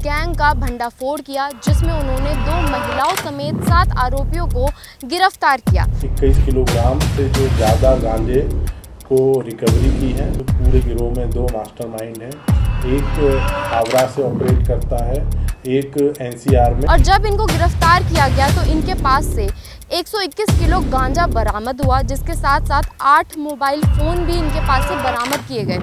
Gang का भंडाफोड़ किया, जिसमें उन्होंने 2 महिलाओं समेत 7 आरोपियों को गिरफ्तार किया। 21 किलोग्राम से जो ज़्यादा गांजे को रिकवरी की है। तो पूरे गिरोह में 2 मास्टरमाइंड हैं, एक हावड़ा से ऑपरेट करता है, एक एनसीआर में। और जब इनको गिरफ्तार किया गया तो इनके पास से 121 किलो गांजा बरामद हुआ, जिसके साथ साथ 8 मोबाइल फ़ोन भी इनके पास से बरामद किए गए।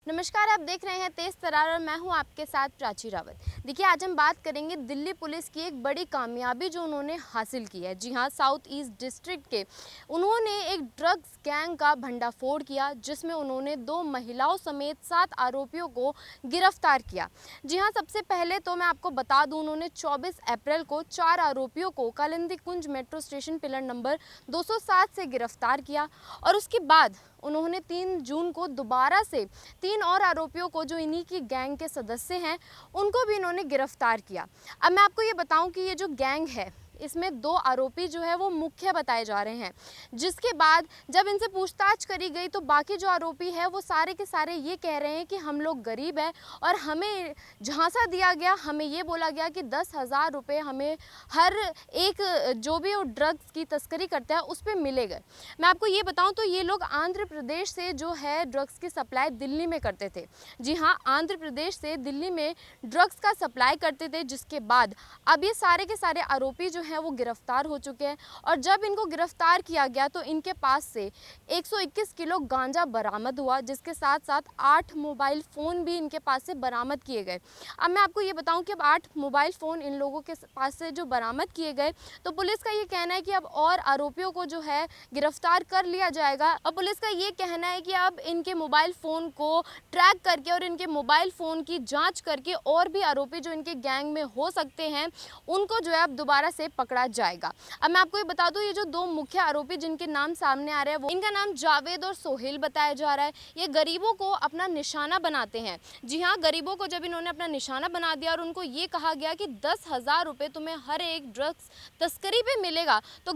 नमस्कार, आप देख रहे हैं तेज तरार और मैं हूं आपके साथ प्राची रावत। देखिए, आज हम बात करेंगे दिल्ली पुलिस की एक बड़ी कामयाबी जो उन्होंने हासिल की है। जी हां, साउथ ईस्ट डिस्ट्रिक्ट के उन्होंने एक ड्रग्स गैंग का भंडाफोड़ किया, जिसमें उन्होंने 2 महिलाओं समेत 7 आरोपियों को गिरफ्तार किया। जी हां, सबसे पहले तो मैं आपको बता दूं, उन्होंने 24 अप्रैल को 4 आरोपियों को कालिंदी कुंज मेट्रो स्टेशन पिलर नंबर 207 से गिरफ्तार किया और उसके बाद उन्होंने 3 जून को दोबारा से 3 और आरोपियों को, जो इन्हीं की गैंग के सदस्य हैं, उनको भी इन्होंने गिरफ्तार किया। अब मैं आपको ये बताऊं कि ये जो गैंग है, इसमें 2 आरोपी जो है वो मुख्य बताए जा रहे हैं। जिसके बाद जब इनसे पूछताछ करी गई तो बाकी जो आरोपी है वो सारे के सारे ये कह रहे हैं कि हम लोग गरीब हैं और हमें झांसा दिया गया, हमें ये बोला गया कि 10,000 रुपये हमें हर एक जो भी वो ड्रग्स की तस्करी करता है उस पर मिलेगा। मैं आपको ये बताऊं तो ये लोग आंध्र प्रदेश से जो है ड्रग्स की सप्लाई दिल्ली में करते थे। जी हाँ, आंध्र प्रदेश से दिल्ली में ड्रग्स का सप्लाई करते थे, जिसके बाद अब ये सारे के सारे आरोपी जो हैं वो गिरफ्तार हो चुके हैं। और जब इनको गिरफ्तार किया गया तो इनके पास से 121 किलो गांजा बरामद हुआ, जिसके साथ साथ 8 मोबाइल फ़ोन भी इनके पास से बरामद किए गए। अब मैं आपको ये बताऊं कि अब 8 मोबाइल फ़ोन इन लोगों के पास से जो बरामद किए गए, तो पुलिस का ये कहना है कि अब और आरोपियों को जो है गिरफ्तार कर लिया जाएगा। और पुलिस का ये कहना है कि अब इनके मोबाइल फ़ोन को ट्रैक करके और इनके मोबाइल फ़ोन की जाँच करके और भी आरोपी जो इनके गैंग में हो सकते हैं उनको जो है अब दोबारा से पकड़ा जाएगा। अब मैं आपको ये बता दूं, ये जो 2 मुख्य आरोपी जिनके नाम सामने आ रहे हैं, वो इनका नाम जावेद और सोहेल बताया जा रहा है। ये गरीबों को अपना निशाना बनाते हैं। जी हाँ, गरीबों को जब इन्होंने अपना निशाना बना दिया और उनको ये कहा गया कि 10,000 रुपये तुम्हें हर एक ड्रग्स तस्करी पे मिलेगा, तो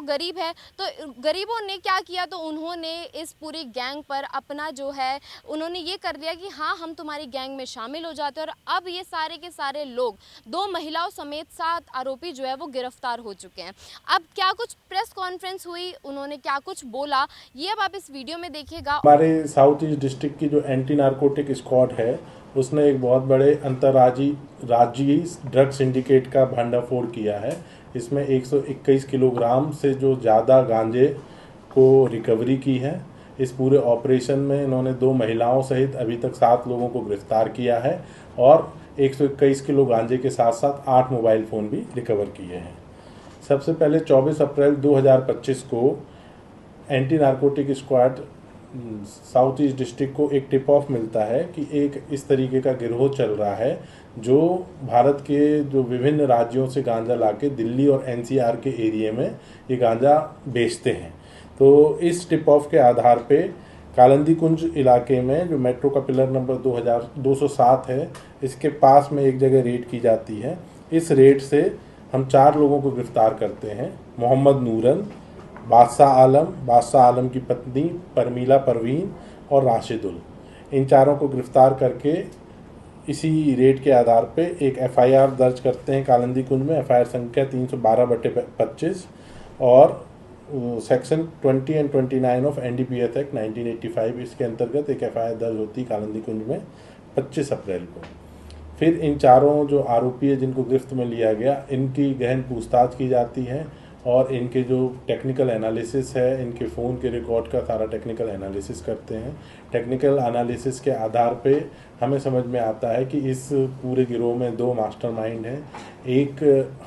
गरीब है। तो गरीबों ने क्या किया, तो उन्होंने इस पूरी गैंग पर अपना जो है उन्होंने ये कर दिया कि हाँ, हम तुम्हारी गैंग में शामिल हो जाते हैं। और अब ये सारे के सारे लोग, 2 महिलाओं समेत 7 आरोपी जो है वो गिरफ्तार हो चुके हैं। अब क्या कुछ प्रेस कॉन्फ्रेंस हुई, उन्होंने क्या कुछ बोला, ये अब आप इस वीडियो में देखिएगा। हमारे साउथ ईस्ट डिस्ट्रिक्ट की जो एंटी नारकोटिक स्क्वाड है, उसने एक बहुत बड़े राज्यीय ड्रग सिंडिकेट का भंडाफोड़ किया है। इसमें 121 किलोग्राम से जो ज़्यादा गांजे को रिकवरी की है। इस पूरे ऑपरेशन में इन्होंने 2 महिलाओं सहित अभी तक 7 लोगों को गिरफ्तार किया है और 121 किलो गांजे के साथ साथ 8 मोबाइल फ़ोन भी रिकवर किए हैं। सबसे पहले 24 अप्रैल 2025 को anti narcotic squad south east district को एक टिप ऑफ मिलता है कि एक इस तरीके का गिरोह चल रहा है जो भारत के जो विभिन्न राज्यों से गांजा लाके दिल्ली और एनसीआर के एरिया में ये गांजा बेचते हैं। तो इस टिप ऑफ के आधार पे कालिंदी कुंज इलाके में जो मेट्रो का पिलर नंबर 207 है, इसके पास में एक जगह रेड की जाती है। इस रेड से हम 4 लोगों को गिरफ्तार करते हैं। मोहम्मद नूरन, बादशाह आलम की पत्नी परमीला परवीन और राशिदुल, इन चारों को गिरफ्तार करके इसी रेड के आधार पे एक एफआईआर दर्ज करते हैं कालिंदी कुंज में। एफआईआर संख्या 312/25 और section 20 and 29 of NDPS act 1985, इसके अंतर्गत एक एफआईआर दर्ज होती है कालिंदी कुंज में 25 अप्रैल को। फिर इन चारों जो आरोपी है जिनको गिरफ्त में लिया गया, इनकी गहन पूछताछ की जाती है और इनके जो टेक्निकल एनालिसिस है, इनके फ़ोन के रिकॉर्ड का सारा टेक्निकल एनालिसिस करते हैं। टेक्निकल एनालिसिस के आधार पे हमें समझ में आता है कि इस पूरे गिरोह में 2 मास्टरमाइंड हैं, एक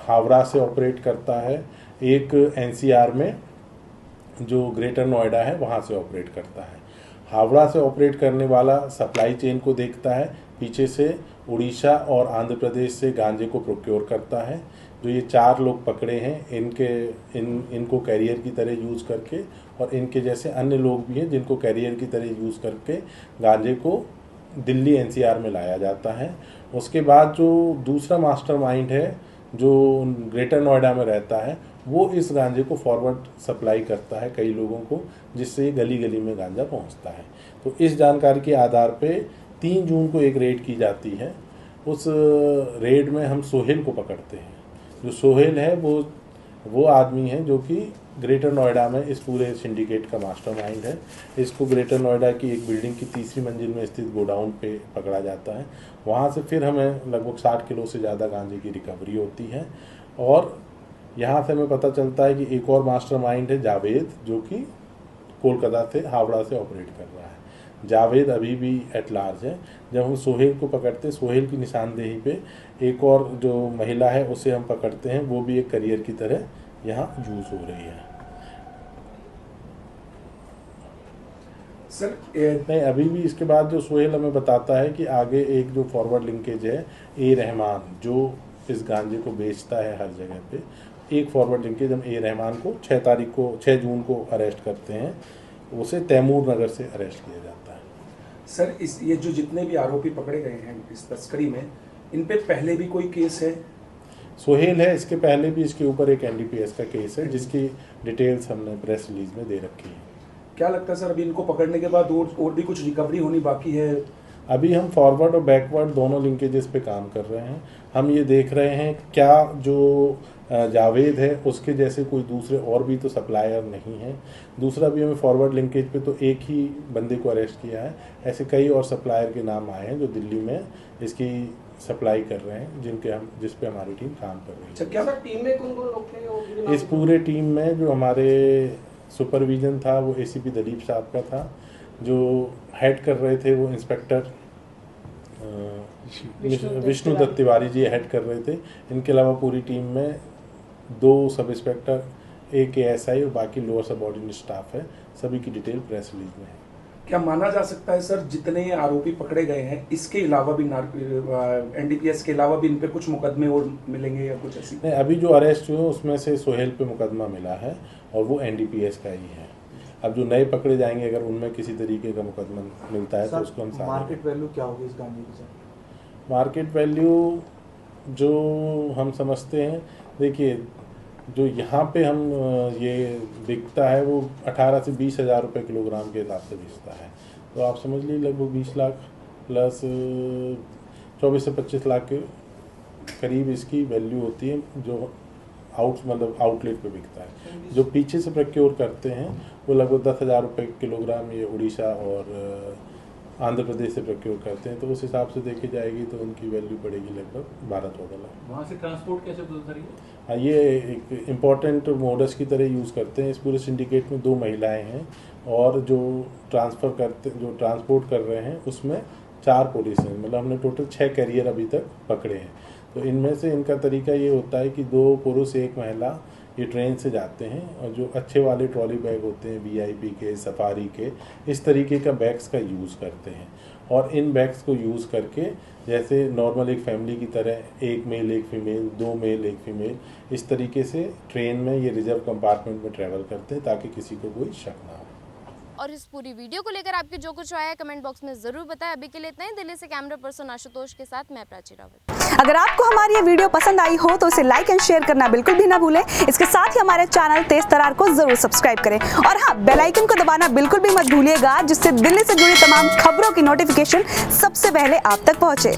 हावड़ा से ऑपरेट करता है, एक एनसीआर में जो ग्रेटर नोएडा है वहाँ से ऑपरेट करता है। हावड़ा से ऑपरेट करने वाला सप्लाई चेन को देखता है, पीछे से उड़ीसा और आंध्र प्रदेश से गांजे को प्रोक्योर करता है। जो ये 4 लोग पकड़े हैं, इनको कैरियर की तरह यूज़ करके, और इनके जैसे अन्य लोग भी हैं जिनको कैरियर की तरह यूज़ करके गांजे को दिल्ली एनसीआर में लाया जाता है। उसके बाद जो दूसरा मास्टरमाइंड है जो ग्रेटर नोएडा में रहता है, वो इस गांजे को फॉरवर्ड सप्लाई करता है कई लोगों को, जिससे गली गली में गांजा पहुंचता है। तो इस जानकारी के आधार पे 3 जून को एक रेड की जाती है। उस रेड में हम सोहेल को पकड़ते हैं। जो सोहेल है वो आदमी है जो कि ग्रेटर नोएडा में इस पूरे सिंडिकेट का मास्टरमाइंड है। इसको ग्रेटर नोएडा की एक बिल्डिंग की 3री मंजिल में स्थित गोडाउन पे पकड़ा जाता है। वहाँ से फिर हमें लगभग 60 किलो से ज़्यादा गांजे की रिकवरी होती है और यहाँ से हमें पता चलता है कि एक और मास्टरमाइंड है जावेद, जो कि कोलकाता से हावड़ा से ऑपरेट कर रहा है। जावेद अभी भी एट लार्ज है। जब हम सोहेल को पकड़ते हैं, सोहेल की निशानदेही पे एक और जो महिला है उसे हम पकड़ते हैं। वो भी एक करियर की तरह यहाँ यूज हो रही है। सर नहीं, अभी भी इसके बाद जो सोहेल हमें बताता है कि आगे एक जो फॉरवर्ड लिंकेज है ए रहमान, जो इस गांजे को बेचता है हर जगह पे, एक फॉरवर्ड लिंकेज हम ए रहमान को 6 जून को अरेस्ट करते हैं। उसे तैमूर नगर से अरेस्ट किया जाता है। सर ये जो जितने भी आरोपी पकड़े गए हैं इस तस्करी में, इन पे पहले भी कोई केस है? सोहेल है, इसके पहले भी इसके ऊपर एक NDPS का केस है जिसकी डिटेल्स हमने प्रेस रिलीज में दे रखी है। क्या लगता है सर अभी इनको पकड़ने के बाद और भी कुछ रिकवरी होनी बाकी है? अभी हम फॉरवर्ड और बैकवर्ड दोनों लिंकेजेस पे काम कर रहे हैं। हम ये देख रहे हैं क्या जो जावेद है उसके जैसे कोई दूसरे और भी तो सप्लायर नहीं है। दूसरा भी हमें फॉरवर्ड लिंकेज पे तो एक ही बंदे को अरेस्ट किया है, ऐसे कई और सप्लायर के नाम आए हैं जो दिल्ली में इसकी सप्लाई कर रहे हैं, जिस पे हमारी टीम काम कर रही है। क्या टीम में कौन-कौन लोग थे? इस पूरे टीम में जो हमारे सुपरविजन था वो ACP दलीप साहब का था। जो हेड कर रहे थे वो इंस्पेक्टर विष्णु दत्त तिवारी जी हेड कर रहे थे। इनके अलावा पूरी टीम में 2 सब इंस्पेक्टर, एक ASI और बाकी लोअर सबऑर्डिनेट स्टाफ है। सभी की डिटेल प्रेस रिलीज में है। क्या माना जा सकता है सर जितने आरोपी पकड़े गए हैं इसके अलावा भी NDPS के अलावा भी इन पे कुछ मुकदमे और मिलेंगे या कुछ ऐसी? नहीं, अभी जो अरेस्ट हुए उसमें से सोहेल पे मुकदमा मिला है और वो NDPS का ही है। अब जो नए पकड़े जाएंगे अगर उनमें किसी तरीके का मुकदमा मिलता है तो उसको हम साथ। मार्केट वैल्यू क्या होगी इस गांजे की सर? मार्केट वैल्यू जो हम समझते हैं, देखिए जो यहाँ पे हम ये बिकता है वो 18 से 20 हज़ार रुपये किलोग्राम के हिसाब से बिकता है। तो आप समझ लीजिए लगभग 20 लाख प्लस 24 से 25 लाख के करीब इसकी वैल्यू होती है जो आउटलेट पे बिकता है। जो पीछे से प्रोक्योर करते हैं वो लगभग 10,000 रुपये किलोग्राम ये उड़ीसा और आंध्र प्रदेश से प्रोक्योर करते हैं। तो उस हिसाब से देखी जाएगी तो उनकी वैल्यू पड़ेगी लगभग 12-14 लाख। वहाँ से ट्रांसपोर्ट कैसे होता है? हाँ, ये एक इम्पॉर्टेंट मोडस की तरह यूज़ करते हैं। इस पूरे सिंडिकेट में 2 महिलाएं हैं और जो ट्रांसपोर्ट कर रहे हैं उसमें 4 पुलिस हैं। मतलब हमने टोटल 6 कैरियर अभी तक पकड़े हैं। तो इनमें से इनका तरीका ये होता है कि 2 पुरुष 1 महिला ये ट्रेन से जाते हैं और जो अच्छे वाले ट्रॉली बैग होते हैं VIP के, सफारी के, इस तरीके का बैग्स का यूज़ करते हैं। और इन बैग्स को यूज़ करके जैसे नॉर्मल एक फैमिली की तरह 1 मेल 1 फीमेल, 2 मेल 1 फीमेल, इस तरीके से ट्रेन में ये रिजर्व कंपार्टमेंट में ट्रैवल करते हैं ताकि किसी को कोई शक ना हो। और इस पूरी वीडियो को लेकर आपके जो कुछ आया है कमेंट बॉक्स में जरूर बताएं। अभी के लिए इतना ही। दिल्ली से कैमरा पर्सन आशुतोष के साथ मैं प्राची रावत। अगर आपको हमारी ये वीडियो पसंद आई हो तो इसे लाइक एंड शेयर करना बिल्कुल भी ना भूलें। इसके साथ ही हमारे चैनल तेज तरार को जरूर सब्सक्राइब करें और हाँ, बेल आइकन को दबाना बिल्कुल भी मत भूलिएगा, जिससे दिल्ली से जुड़ी तमाम खबरों की नोटिफिकेशन सबसे पहले आप तक पहुंचे।